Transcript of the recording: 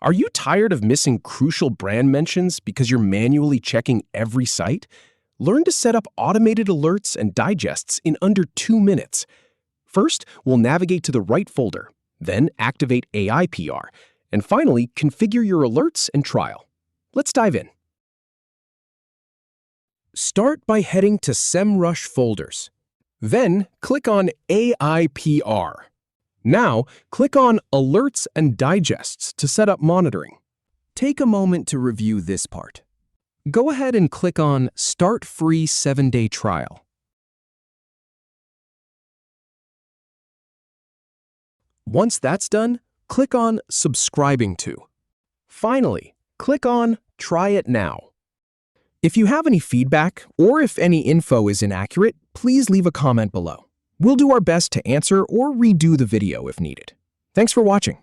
Are you tired of missing crucial brand mentions because you're manually checking every site? Learn to set up automated alerts and digests in under 2 minutes. First, we'll navigate to the right folder, then activate AI PR, and finally, configure your alerts and trial. Let's dive in. Start by heading to Semrush folders. Then, click on AI PR. Now, click on Alerts and Digests to set up monitoring. Take a moment to review this part. Go ahead and click on Start Free 7-Day Trial. Once that's done, click on Subscribing to. Finally, click on Try It Now. If you have any feedback or if any info is inaccurate, please leave a comment below. We'll do our best to answer or redo the video if needed. Thanks for watching.